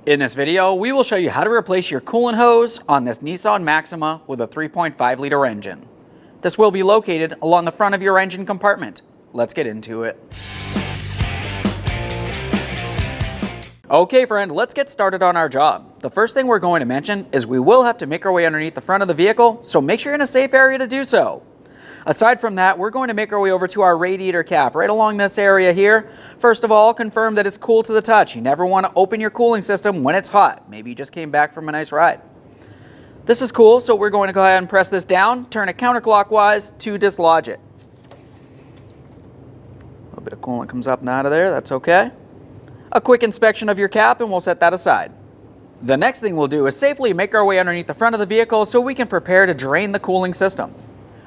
In this video, we will show you how to replace your coolant hose on this Nissan Maxima with a 3.5 liter engine. This will be located along the front of your engine compartment. Let's get into it. Okay friend, let's get started on our job. The first thing we're going to mention is we will have to make our way underneath the front of the vehicle, so make sure you're in a safe area to do so. Aside from that, we're going to make our way over to our radiator cap right along this area here. First of all, confirm that it's cool to the touch. You never want to open your cooling system when it's hot. Maybe you just came back from a nice ride. This is cool, so we're going to go ahead and press this down, turn it counterclockwise to dislodge it. A little bit of coolant comes up and out of there, that's okay. A quick inspection of your cap and we'll set that aside. The next thing we'll do is safely make our way underneath the front of the vehicle so we can prepare to drain the cooling system.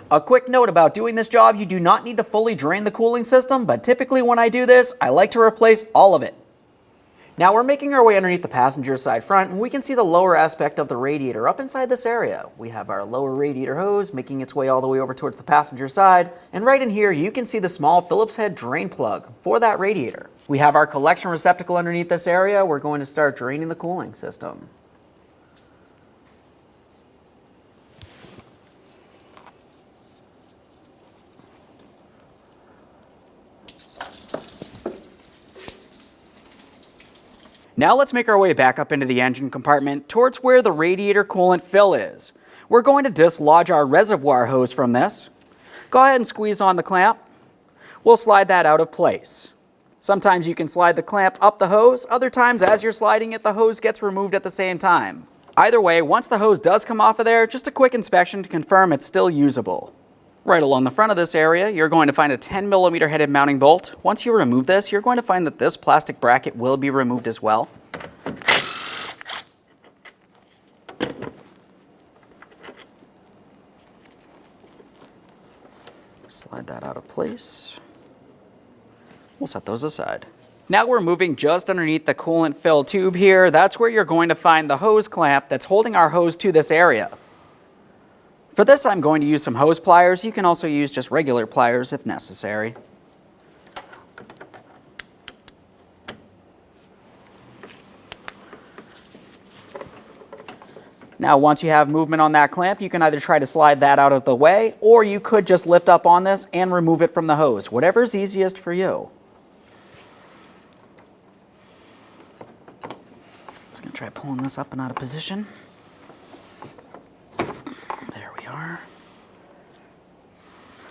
A quick note about doing this job, you do not need to fully drain the cooling system, but typically when I do this, I like to replace all of it. Now we're making our way underneath the passenger side front, and we can see the lower aspect of the radiator up inside this area. We have our lower radiator hose making its way all the way over towards the passenger side, and right in here you can see the small Phillips head drain plug for that radiator. We have our collection receptacle underneath this area. We're going to start draining the cooling system. Now let's make our way back up into the engine compartment towards where the radiator coolant fill is. We're going to dislodge our reservoir hose from this. Go ahead and squeeze on the clamp. We'll slide that out of place. Sometimes you can slide the clamp up the hose, other times as you're sliding it, the hose gets removed at the same time. Either way, once the hose does come off of there, just a quick inspection to confirm it's still usable. Right along the front of this area, you're going to find a 10mm headed mounting bolt. Once you remove this, you're going to find that this plastic bracket will be removed as well. Slide that out of place. We'll set those aside. Now we're moving just underneath the coolant fill tube here. That's where you're going to find the hose clamp that's holding our hose to this area. For this, I'm going to use some hose pliers. You can also use just regular pliers if necessary. Now, once you have movement on that clamp, you can either try to slide that out of the way, or you could just lift up on this and remove it from the hose, whatever's easiest for you. Just going to try pulling this up and out of position.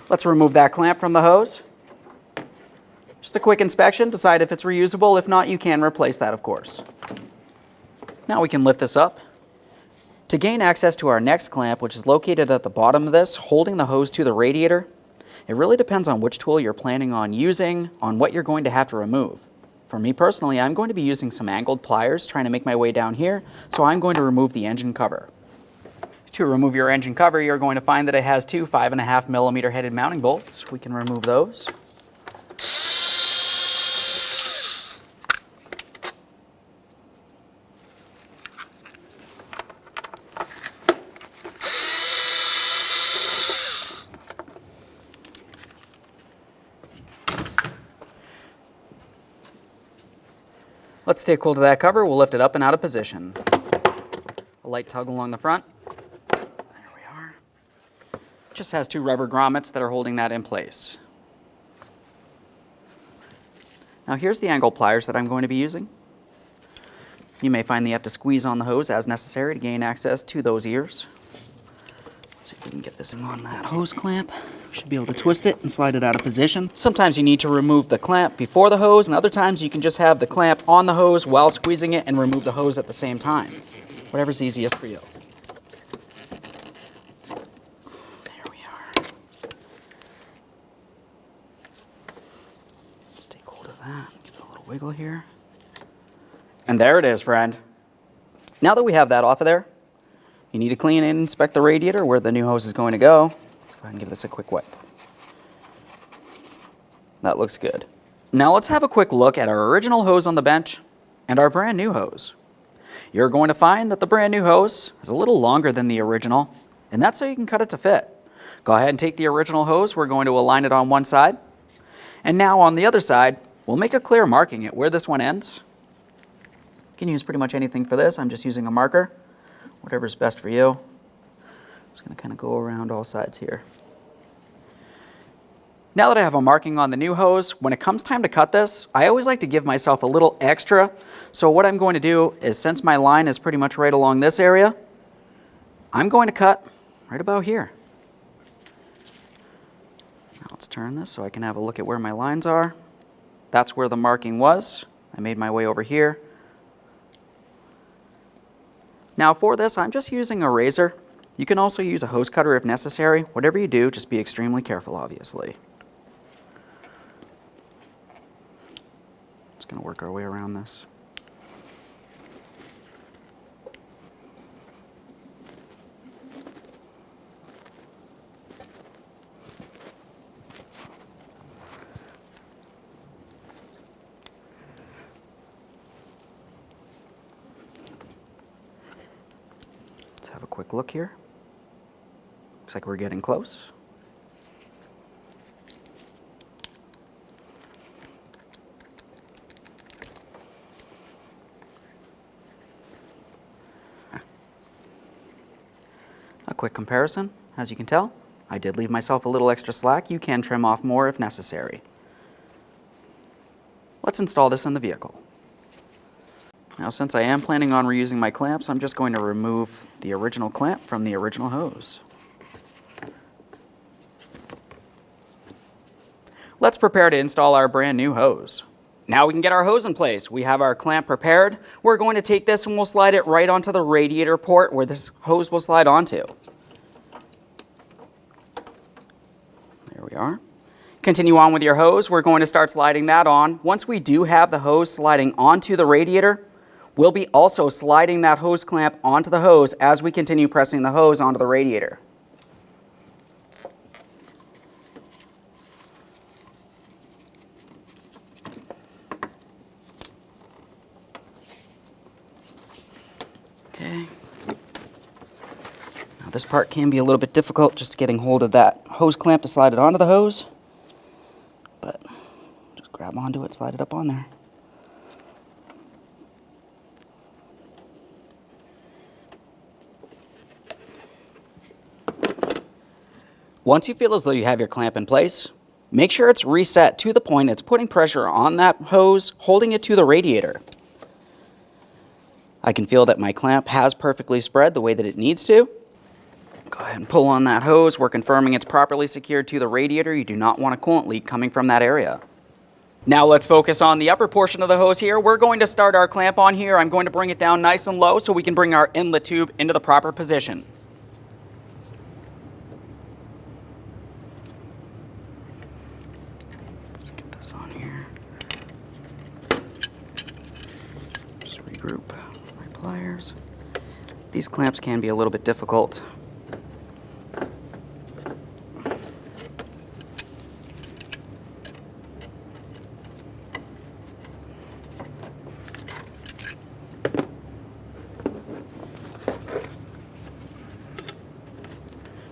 Let's remove that clamp from the hose. Just a quick inspection, decide if it's reusable. If not, you can replace that, of course. Now we can lift this up. To gain access to our next clamp, which is located at the bottom of this, holding the hose to the radiator, it really depends on which tool you're planning on using, on what you're going to have to remove. For me personally, I'm going to be using some angled pliers, trying to make my way down here, so I'm going to remove the engine cover. To remove your engine cover, you're going to find that it has two 5.5mm headed mounting bolts. We can remove those. Let's take hold of that cover. We'll lift it up and out of position. A light tug along the front. Just has two rubber grommets that are holding that in place. Now here's the angle pliers that I'm going to be using. You may find that you have to squeeze on the hose as necessary to gain access to those ears. Let's see if we can get this on that hose clamp. We should be able to twist it and slide it out of position. Sometimes you need to remove the clamp before the hose, and other times you can just have the clamp on the hose while squeezing it and remove the hose at the same time. Whatever's easiest for you. Give it a little wiggle here. And there it is, friend. Now that we have that off of there, you need to clean and inspect the radiator where the new hose is going to go. Go ahead and give this a quick wipe. That looks good. Now let's have a quick look at our original hose on the bench and our brand new hose. You're going to find that the brand new hose is a little longer than the original, and that's so you can cut it to fit. Go ahead and take the original hose. We're going to align it on one side. And now on the other side, we'll make a clear marking at where this one ends You can use pretty much anything for this. I'm just using a marker, whatever's best for you. Just going to kind of go around all sides here. Now that I have a marking on the new hose, when it comes time to cut this, I always like to give myself a little extra. So what I'm going to do is, since my line is pretty much right along this area, I'm going to cut right about here. Now let's turn this so I can have a look at where my lines are. That's where the marking was. I made my way over here. Now for this, I'm just using a razor. You can also use a hose cutter if necessary. Whatever you do, just be extremely careful, obviously. Just going to work our way around this. Let's have a quick look here. Looks like we're getting close. A quick comparison, as you can tell, I did leave myself a little extra slack. You can trim off more if necessary. Let's install this in the vehicle. Now, since I am planning on reusing my clamps, I'm just going to remove the original clamp from the original hose. Let's prepare to install our brand new hose. Now we can get our hose in place. We have our clamp prepared. We're going to take this and we'll slide it right onto the radiator port where this hose will slide onto. There we are. Continue on with your hose. We're going to start sliding that on. Once we do have the hose sliding onto the radiator, we'll be also sliding that hose clamp onto the hose as we continue pressing the hose onto the radiator. Okay. Now this part can be a little bit difficult, just getting hold of that hose clamp to slide it onto the hose. But just grab onto it, slide it up on there. Once you feel as though you have your clamp in place, make sure it's reset to the point it's putting pressure on that hose, holding it to the radiator. I can feel that my clamp has perfectly spread the way that it needs to. Go ahead and pull on that hose. We're confirming it's properly secured to the radiator. You do not want a coolant leak coming from that area. Now let's focus on the upper portion of the hose here. We're going to start our clamp on here. I'm going to bring it down nice and low so we can bring our inlet tube into the proper position. Let's get this on here. Just regroup my pliers. These clamps can be a little bit difficult.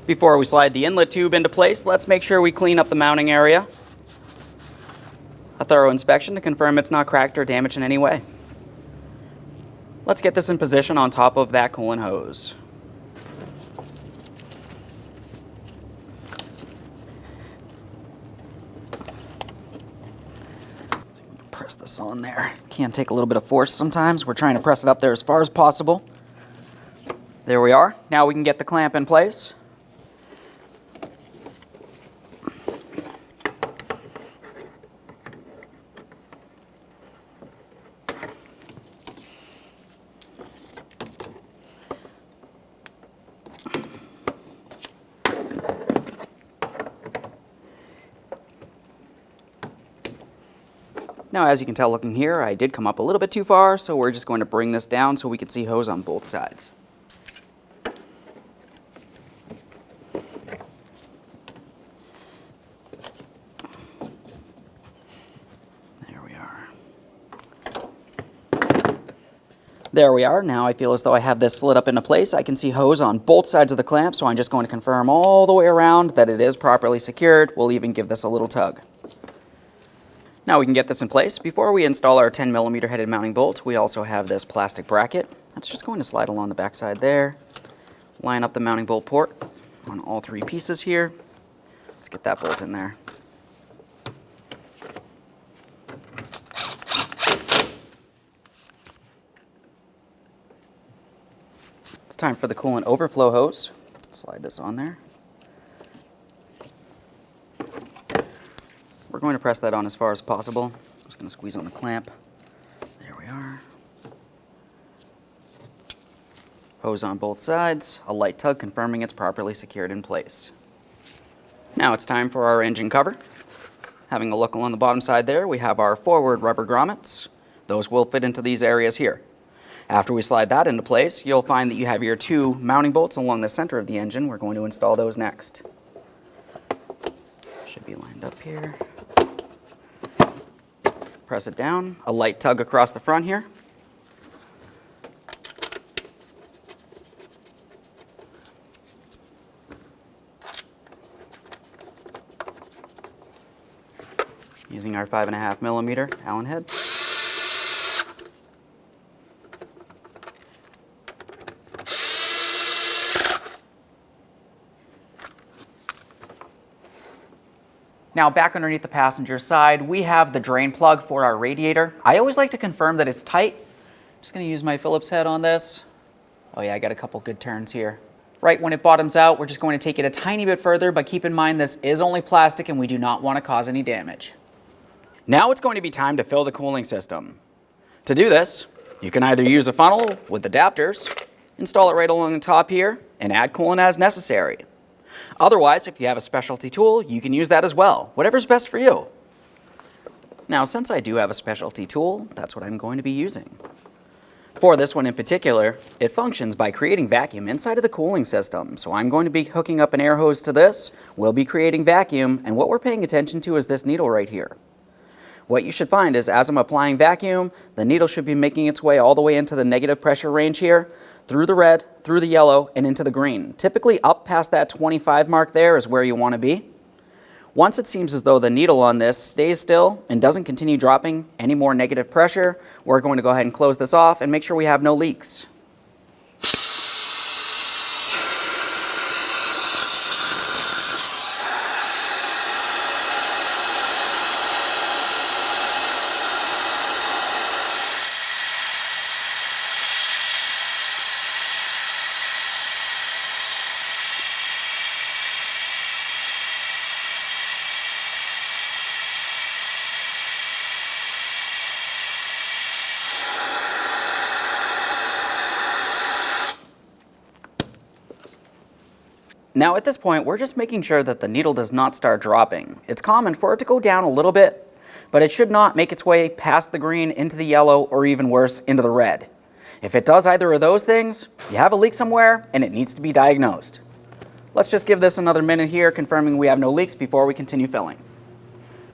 Before we slide the inlet tube into place, let's make sure we clean up the mounting area. A thorough inspection to confirm it's not cracked or damaged in any way. Let's get this in position on top of that coolant hose. So we can press this on there. Can take a little bit of force sometimes. We're trying to press it up there as far as possible. There we are. Now we can get the clamp in place. Now, as you can tell looking here, I did come up a little bit too far, so we're just going to bring this down so we can see hose on both sides. There we are. There we are. Now I feel as though I have this slid up into place. I can see hose on both sides of the clamp, so I'm just going to confirm all the way around that it is properly secured. We'll even give this a little tug. Now we can get this in place. Before we install our 10mm headed mounting bolt, we also have this plastic bracket. That's just going to slide along the backside there. Line up the mounting bolt port on all three pieces here. Let's get that bolt in there. It's time for the coolant overflow hose. Slide this on there. We're going to press that on as far as possible. I'm just going to squeeze on the clamp. There we are. Hose on both sides, a light tug confirming it's properly secured in place. Now it's time for our engine cover. Having a look along the bottom side there, we have our forward rubber grommets. Those will fit into these areas here. After we slide that into place, you'll find that you have your two mounting bolts along the center of the engine. We're going to install those next. Should be lined up here. Press it down, a light tug across the front here. Using our 5.5mm Allen head. Now back underneath the passenger side, we have the drain plug for our radiator. I always like to confirm that it's tight. Just going to use my Phillips head on this. Oh yeah, I got a couple good turns here. Right when it bottoms out, we're just going to take it a tiny bit further, but keep in mind this is only plastic and we do not want to cause any damage. Now it's going to be time to fill the cooling system. To do this, you can either use a funnel with adapters, install it right along the top here, and add coolant as necessary. Otherwise, if you have a specialty tool, you can use that as well, whatever's best for you. Now, since I do have a specialty tool, that's what I'm going to be using. For this one in particular, it functions by creating vacuum inside of the cooling system. So I'm going to be hooking up an air hose to this. We'll be creating vacuum, and what we're paying attention to is this needle right here. What you should find is as I'm applying vacuum, the needle should be making its way all the way into the negative pressure range here, through the red, through the yellow, and into the green. Typically up past that 25 mark there is where you want to be. Once it seems as though the needle on this stays still and doesn't continue dropping any more negative pressure, we're going to go ahead and close this off and make sure we have no leaks. Now at this point, we're just making sure that the needle does not start dropping. It's common for it to go down a little bit, but it should not make its way past the green into the yellow or even worse, into the red. If it does either of those things, you have a leak somewhere and it needs to be diagnosed. Let's just give this another minute here, confirming we have no leaks before we continue filling.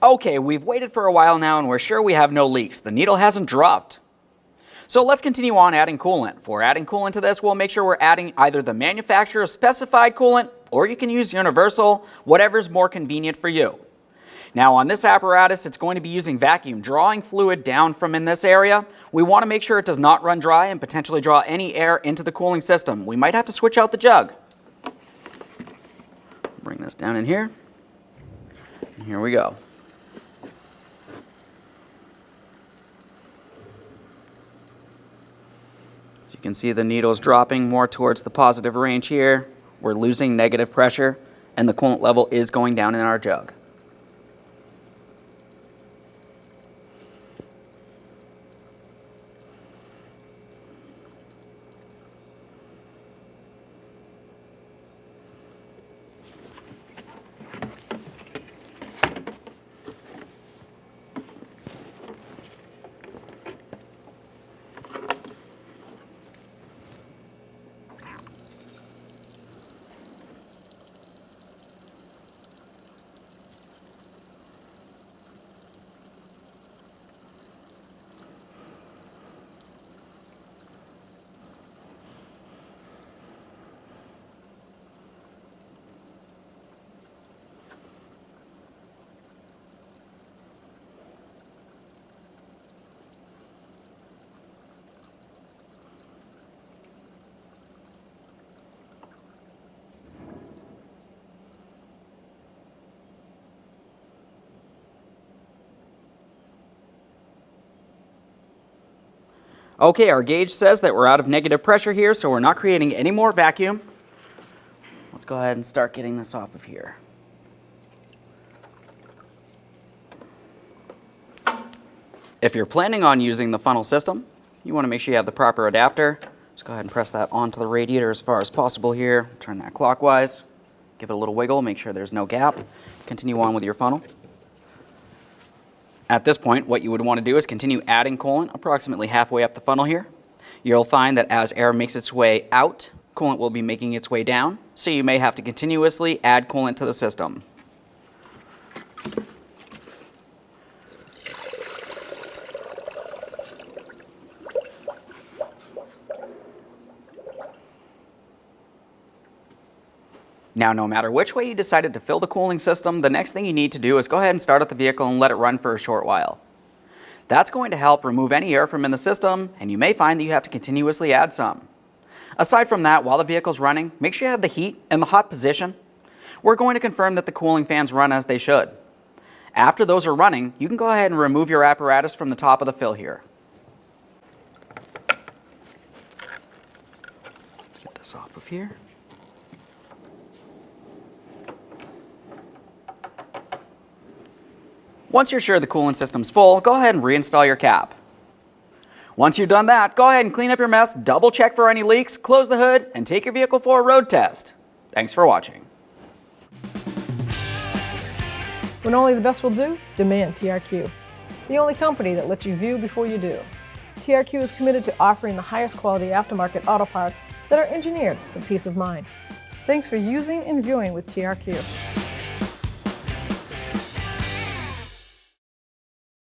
Okay, we've waited for a while now and we're sure we have no leaks. The needle hasn't dropped. So let's continue on adding coolant. For adding coolant to this, we'll make sure we're adding either the manufacturer specified coolant, or you can use universal, whatever's more convenient for you. Now on this apparatus, it's going to be using vacuum, drawing fluid down from in this area. We want to make sure it does not run dry and potentially draw any air into the cooling system. We might have to switch out the jug. Bring this down in here. And here we go. As you can see, the needle's dropping more towards the positive range here. We're losing negative pressure, and the coolant level is going down in our jug. Okay, our gauge says that we're out of negative pressure here, so we're not creating any more vacuum. Let's go ahead and start getting this off of here. If you're planning on using the funnel system, you want to make sure you have the proper adapter. Just go ahead and press that onto the radiator as far as possible here. Turn that clockwise. Give it a little wiggle, make sure there's no gap. Continue on with your funnel. At this point, what you would want to do is continue adding coolant approximately halfway up the funnel here. You'll find that as air makes its way out, coolant will be making its way down, so you may have to continuously add coolant to the system. Now, no matter which way you decided to fill the cooling system, the next thing you need to do is go ahead and start up the vehicle and let it run for a short while. That's going to help remove any air from in the system, and you may find that you have to continuously add some. Aside from that, while the vehicle's running, make sure you have the heat in the hot position. We're going to confirm that the cooling fans run as they should. After those are running, you can go ahead and remove your apparatus from the top of the fill here. Get this off of here. Once you're sure the coolant system's full, go ahead and reinstall your cap. Once you've done that, go ahead and clean up your mess, double check for any leaks, close the hood, and take your vehicle for a road test. Thanks for watching. When only the best will do, demand TRQ. The only company that lets you view before you do. TRQ is committed to offering the highest quality aftermarket auto parts that are engineered for peace of mind. Thanks for using and viewing with TRQ.